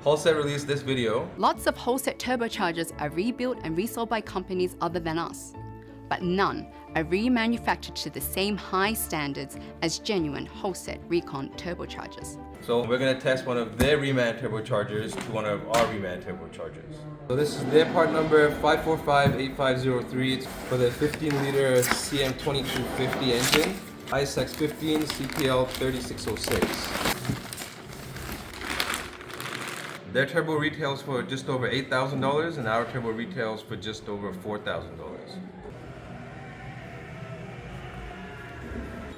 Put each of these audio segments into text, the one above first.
Holset released this video. Lots of Holset turbochargers are rebuilt and resold by companies other than us, but none are remanufactured to the same high standards as genuine Holset recon turbochargers. So we're going to test one of their Reman turbochargers to one of our Reman turbochargers. So this is their part number 5458503. It's for the 15-liter CM2250 engine, ISX15 CPL 3606. Their turbo retails for just over $8,000 and our turbo retails for just over $4,000.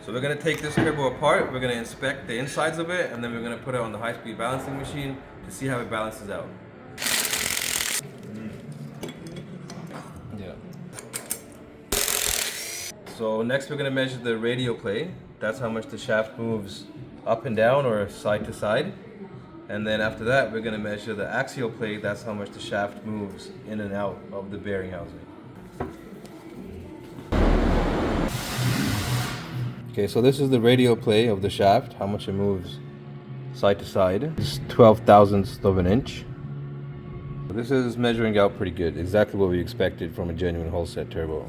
So we're going to take this turbo apart, we're going to inspect the insides of it, and then we're going to put it on the high-speed balancing machine to see how it balances out. Yeah. So next we're going to measure the radial play. That's how much the shaft moves up and down or side to side. And then after that, we're going to measure the axial plate. That's how much the shaft moves in and out of the bearing housing. Okay, so this is the radial play of the shaft, how much it moves side to side. It's 12 thousandths of an inch. This is measuring out pretty good, exactly what we expected from a genuine Holset turbo.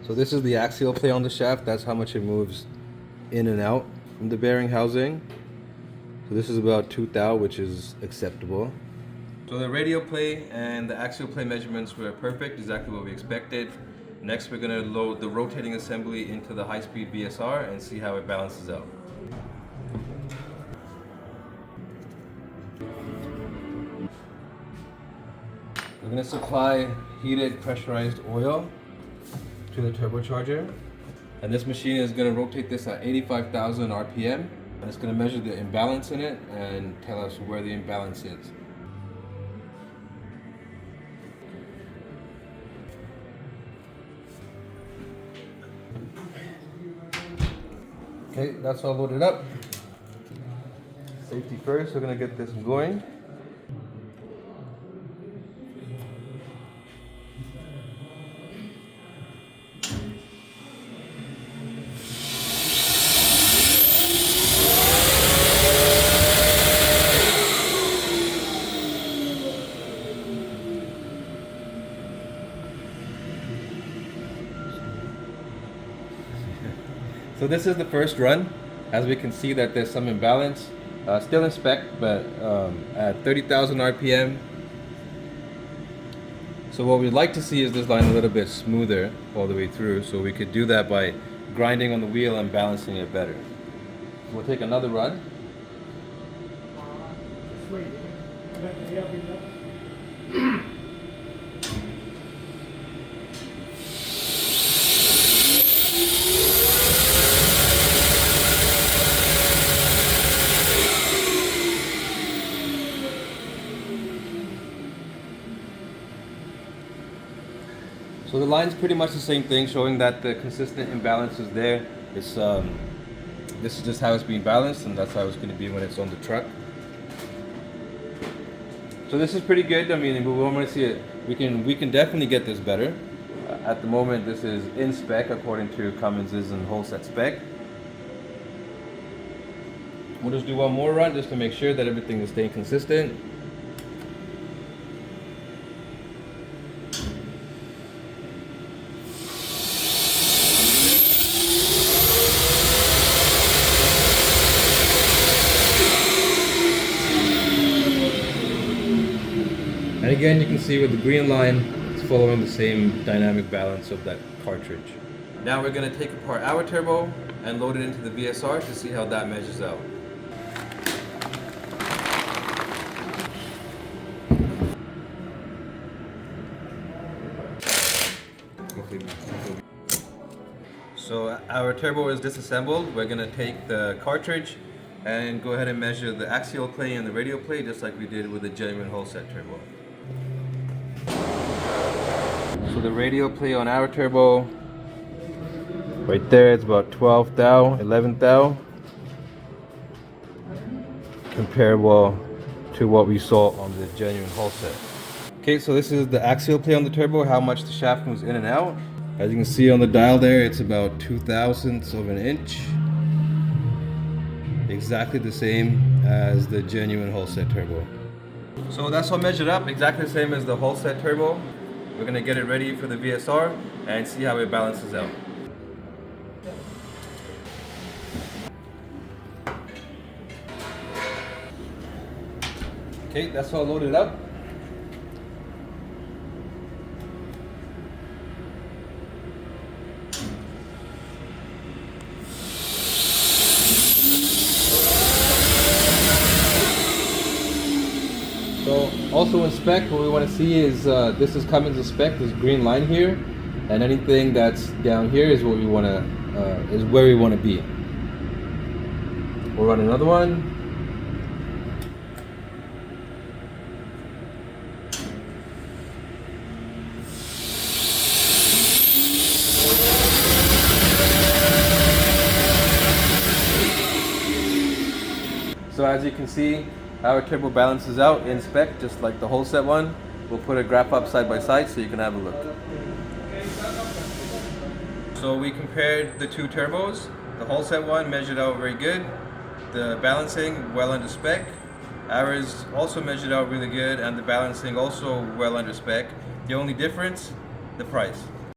So this is the axial play on the shaft. That's how much it moves in and out from the bearing housing. So this is about 2 thou, which is acceptable. So the radial play and the axial play measurements were perfect, exactly what we expected. Next we're going to load the rotating assembly into the high-speed VSR and see how it balances out. We're going to supply heated pressurized oil to the turbocharger, and this machine is going to rotate this at 85,000 RPM, and it's going to measure the imbalance in it and tell us where the imbalance is. Okay, that's all loaded up. Safety first, we're going to get this going. So this is the first run. As we can see that there's some imbalance. Still in spec, but at 30,000 RPM. So what we'd like to see is this line a little bit smoother all the way through. So we could do that by grinding on the wheel and balancing it better. We'll take another run. So the line's pretty much the same thing, showing that the consistent imbalance is there. It's this is just how it's being balanced, and that's how it's going to be when it's on the truck. So this is pretty good. I mean, we want to see it. We can definitely get this better. At the moment, this is in spec according to Cummins's and Holset spec. We'll just do one more run just to make sure that everything is staying consistent. And again, you can see with the green line, it's following the same dynamic balance of that cartridge. Now we're going to take apart our turbo and load it into the VSR to see how that measures out. So our turbo is disassembled. We're going to take the cartridge and go ahead and measure the axial play and the radial play just like we did with the genuine Holset turbo. So the radial play on our turbo, right there, it's about 12 thou, 11 thou, comparable to what we saw on the genuine Holset. Okay, so this is the axial play on the turbo, how much the shaft moves in and out. As you can see on the dial there, it's about 2 thousandths of an inch. exactly the same as the genuine Holset turbo. So that's all measured up, exactly the same as the Holset turbo. We're gonna get it ready for the VSR and see how it balances out. Okay, that's all loaded up. So also in spec, what we want to see is this is Cummins' spec, this green line here, and anything that's down here is what we want to is where we want to be. We'll run another one. So as you can see, our turbo balances out in spec, just like the Holset one. We'll put a graph up side by side so you can have a look. So we compared the two turbos. The Holset one measured out very good. The balancing well under spec. Ours also measured out really good, and the balancing also well under spec. The only difference, the price.